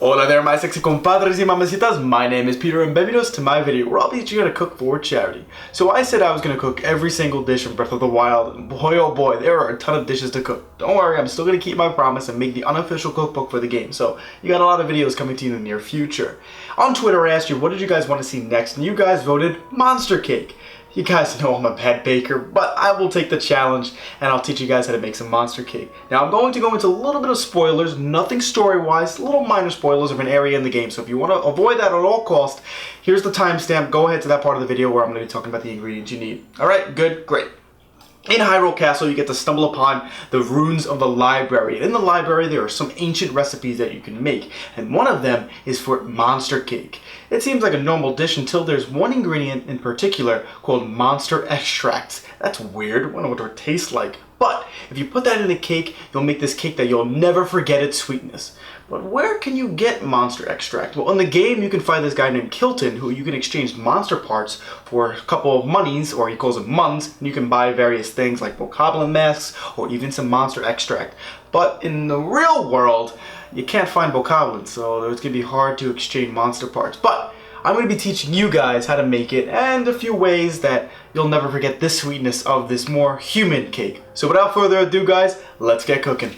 Hola there, my sexy compadres y mamacitas. My name is Peter and bienvenidos to my video where I'll be teaching you how to cook for charity. So I said I was going to cook every single dish from Breath of the Wild, and boy oh boy, there are a ton of dishes to cook. Don't worry, I'm still going to keep my promise and make the unofficial cookbook for the game, so you got a lot of videos coming to you in the near future. On Twitter I asked you what did you guys want to see next, and you guys voted monster cake. You guys know I'm a bad baker, but I will take the challenge and I'll teach you guys how to make some monster cake. Now I'm going to go into a little bit of spoilers, nothing story-wise, little minor spoilers of an area in the game. So if you want to avoid that at all costs, here's the timestamp. Go ahead to that part of the video where I'm going to be talking about the ingredients you need. Alright, good, great. In Hyrule Castle, you get to stumble upon the ruins of the library. And in the library, there are some ancient recipes that you can make. And one of them is for monster cake. It seems like a normal dish until there's one ingredient in particular called monster extracts. That's weird. I wonder what it tastes like. But if you put that in a cake, you'll make this cake that you'll never forget its sweetness. But where can you get monster extract? Well, in the game, you can find this guy named Kilton, who you can exchange monster parts for a couple of monies, or he calls them muns, and you can buy various things like bokoblin masks, or even some monster extract. But in the real world, you can't find bokoblins, so it's going to be hard to exchange monster parts. But I'm going to be teaching you guys how to make it, and a few ways that you'll never forget the sweetness of this more human cake. So without further ado, guys, let's get cooking.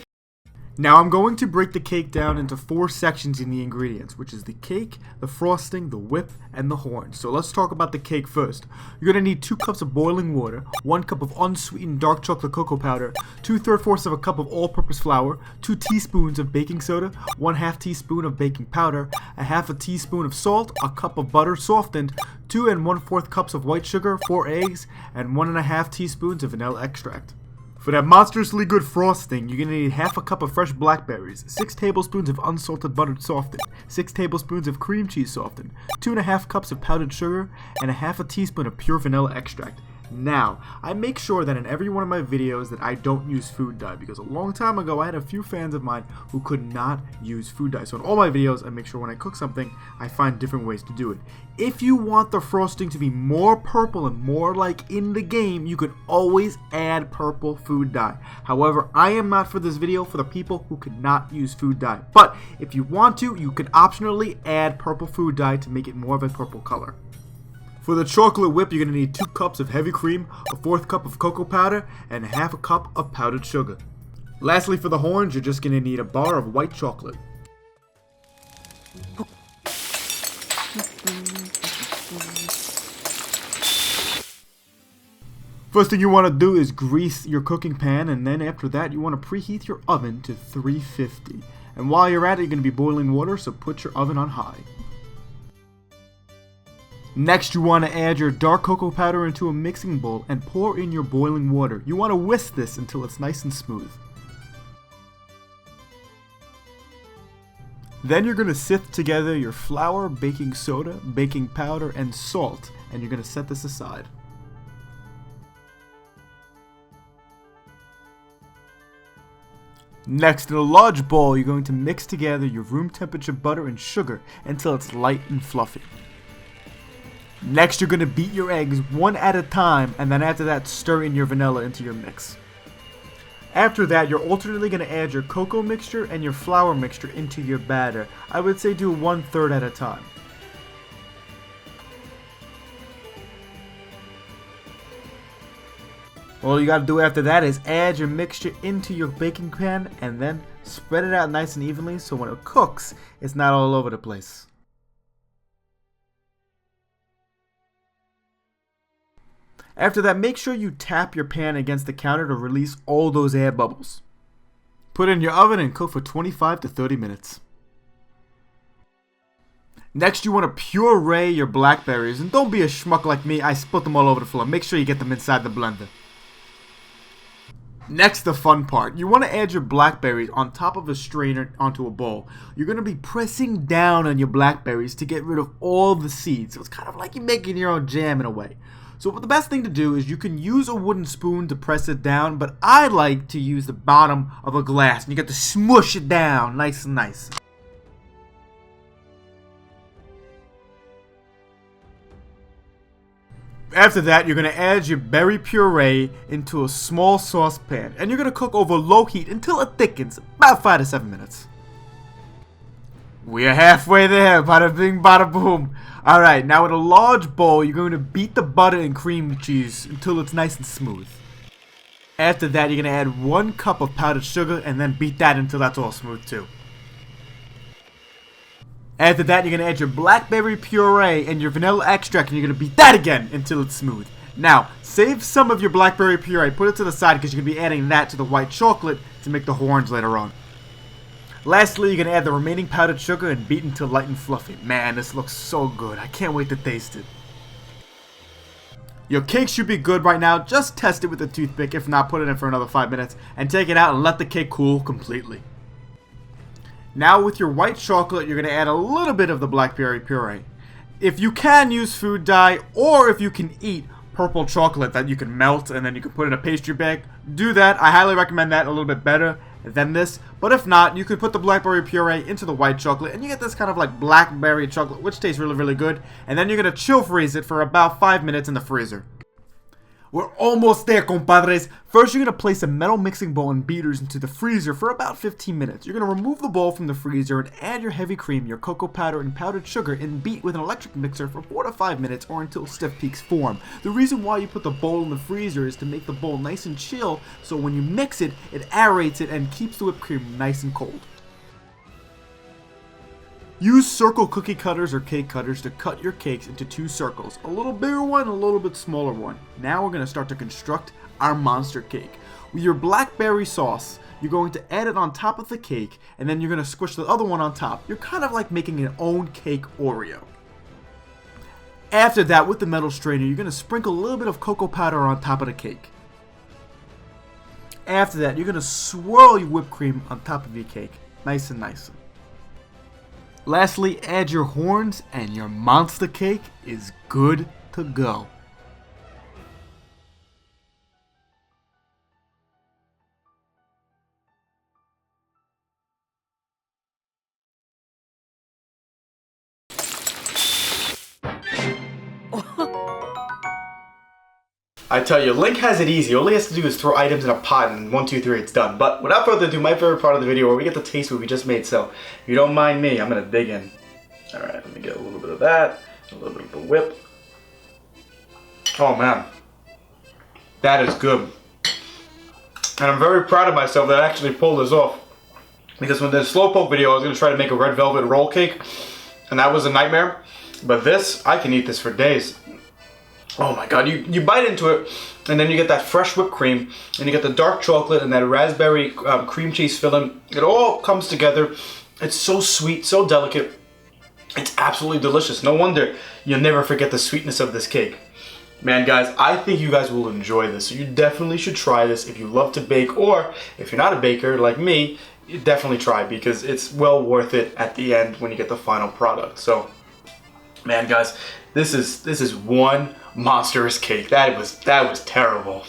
Now I'm going to break the cake down into 4 sections in the ingredients, which is the cake, the frosting, the whip, and the horn. So let's talk about the cake first. You're going to need 2 cups of boiling water, 1 cup of unsweetened dark chocolate cocoa powder, 2/3 of a cup of all-purpose flour, 2 teaspoons of baking soda, 1/2 teaspoon of baking powder, 1/2 teaspoon of salt, a cup of butter softened, 2 1/4 cups of white sugar, 4 eggs, and 1.5 teaspoons of vanilla extract. For that monstrously good frosting, you're going to need 1/2 cup of fresh blackberries, 6 tablespoons of unsalted butter softened, 6 tablespoons of cream cheese softened, 2.5 cups of powdered sugar, and 1/2 teaspoon of pure vanilla extract. Now, I make sure that in every one of my videos that I don't use food dye, because a long time ago I had a few fans of mine who could not use food dye. So in all my videos, I make sure when I cook something, I find different ways to do it. If you want the frosting to be more purple and more like in the game, you can always add purple food dye. However, I am not for this video for the people who could not use food dye. But if you want to, you can optionally add purple food dye to make it more of a purple color. For the chocolate whip, you're going to need 2 cups of heavy cream, a 1/4 cup of cocoa powder, and 1/2 cup of powdered sugar. Lastly, for the horns, you're just going to need a bar of white chocolate. First thing you want to do is grease your cooking pan, and then after that you want to preheat your oven to 350. And while you're at it, you're going to be boiling water, so put your oven on high. Next, you want to add your dark cocoa powder into a mixing bowl and pour in your boiling water. You want to whisk this until it's nice and smooth. Then you're going to sift together your flour, baking soda, baking powder, and salt, and you're going to set this aside. Next, in a large bowl, you're going to mix together your room temperature butter and sugar until it's light and fluffy. Next, you're going to beat your eggs one at a time, and then after that, stir in your vanilla into your mix. After that, you're alternately going to add your cocoa mixture and your flour mixture into your batter. I would say do 1/3 at a time. All you got to do after that is add your mixture into your baking pan and then spread it out nice and evenly so when it cooks, it's not all over the place. After that, make sure you tap your pan against the counter to release all those air bubbles. Put it in your oven and cook for 25 to 30 minutes. Next, you want to puree your blackberries, and don't be a schmuck like me, I split them all over the floor. Make sure you get them inside the blender. Next, the fun part. You want to add your blackberries on top of a strainer onto a bowl. You're going to be pressing down on your blackberries to get rid of all the seeds. So it's kind of like you're making your own jam in a way. So the best thing to do is you can use a wooden spoon to press it down, but I like to use the bottom of a glass, and you get to smush it down nice and nice. After that, you're going to add your berry puree into a small saucepan, and you're going to cook over low heat until it thickens, about 5 to 7 minutes. We are halfway there, bada bing, bada boom. Alright, now in a large bowl, you're going to beat the butter and cream cheese until it's nice and smooth. After that, you're going to add 1 cup of powdered sugar and then beat that until that's all smooth too. After that, you're going to add your blackberry puree and your vanilla extract, and you're going to beat that again until it's smooth. Now, save some of your blackberry puree, put it to the side because you're going to be adding that to the white chocolate to make the horns later on. Lastly, you're going to add the remaining powdered sugar and beat until light and fluffy. Man, this looks so good. I can't wait to taste it. Your cake should be good right now. Just test it with a toothpick. If not, put it in for another 5 minutes and take it out and let the cake cool completely. Now with your white chocolate, you're going to add a little bit of the blackberry puree. If you can use food dye, or if you can eat purple chocolate that you can melt and then you can put in a pastry bag, do that. I highly recommend that, a little bit better than this. But if not, you could put the blackberry puree into the white chocolate and you get this kind of like blackberry chocolate, which tastes really, really good. And then you're going to chill freeze it for about 5 minutes in the freezer. We're almost there, compadres. First, you're going to place a metal mixing bowl and beaters into the freezer for about 15 minutes. You're going to remove the bowl from the freezer and add your heavy cream, your cocoa powder, and powdered sugar and beat with an electric mixer for 4 to 5 minutes or until stiff peaks form. The reason why you put the bowl in the freezer is to make the bowl nice and chill, so when you mix it, it aerates it and keeps the whipped cream nice and cold. Use circle cookie cutters or cake cutters to cut your cakes into 2 circles, a little bigger one, a little bit smaller one. Now we're going to start to construct our monster cake. With your blackberry sauce, you're going to add it on top of the cake, and then you're going to squish the other one on top. You're kind of like making your own cake Oreo. After that, with the metal strainer, you're going to sprinkle a little bit of cocoa powder on top of the cake. After that, you're going to swirl your whipped cream on top of your cake, nice and nice. Lastly, add your horns and your monster cake is good to go. I tell you, Link has it easy. All he has to do is throw items in a pot and 1, 2, 3, it's done. But without further ado, my favorite part of the video where we get to taste what we just made. So, if you don't mind me, I'm going to dig in. Alright, let me get a little bit of that, a little bit of the whip. Oh man, that is good. And I'm very proud of myself that I actually pulled this off. Because when the slowpoke video, I was going to try to make a red velvet roll cake, and that was a nightmare. But this, I can eat this for days. Oh my god, you bite into it, and then you get that fresh whipped cream, and you get the dark chocolate and that raspberry cream cheese filling. It all comes together. It's so sweet, so delicate. It's absolutely delicious. No wonder you'll never forget the sweetness of this cake. Man, guys, I think you guys will enjoy this. So you definitely should try this if you love to bake, or if you're not a baker like me, you definitely try, because it's well worth it at the end when you get the final product. So, man, guys, this is one monstrous cake. That was terrible.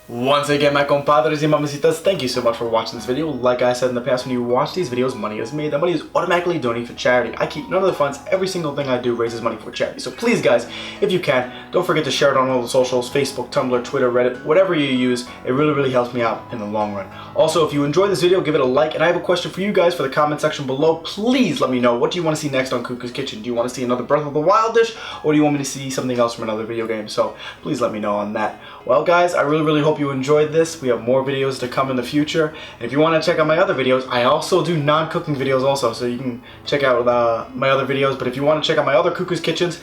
Once again, my compadres y mamacitas, thank you so much for watching this video. Like I said in the past, when you watch these videos, money is made. That money is automatically donated for charity. I keep none of the funds. Every single thing I do raises money for charity. So please, guys, if you can, don't forget to share it on all the socials, Facebook, Tumblr, Twitter, Reddit, whatever you use. It really, really helps me out in the long run. Also, if you enjoyed this video, give it a like. And I have a question for you guys for the comment section below. Please let me know, what do you want to see next on Cucco's Kitchen? Do you want to see another Breath of the Wild dish, or do you want me to see something else from another video game? So please let me know on that. Well, guys, I really, really hope you enjoyed this. We have more videos to come in the future. And if you want to check out my other videos, I also do non-cooking videos also, so you can check out my other videos. But if you want to check out my other Cucco's Kitchens,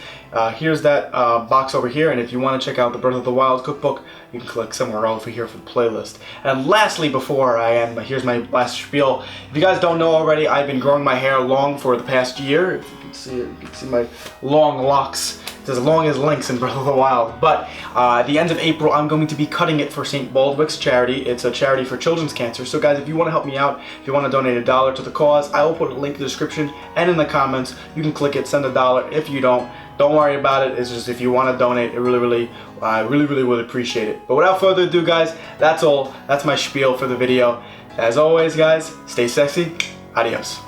here's that box over here. And if you want to check out the Breath of the Wild cookbook, you can click somewhere over here for the playlist. And lastly, before I end, here's my last spiel. If you guys don't know already, I've been growing my hair long for the past year. If you can see it, you can see my long locks. It's as long as Link's in Breath of the Wild. But at the end of April, I'm going to be cutting it for St. Baldrick's charity. It's a charity for children's cancer. So guys, if you want to help me out, if you want to donate $1 to the cause, I will put a link in the description and in the comments. You can click it, send $1. If you don't worry about it. It's just if you want to donate, I really would appreciate it. But without further ado, guys, that's all. That's my spiel for the video. As always, guys, stay sexy. Adios.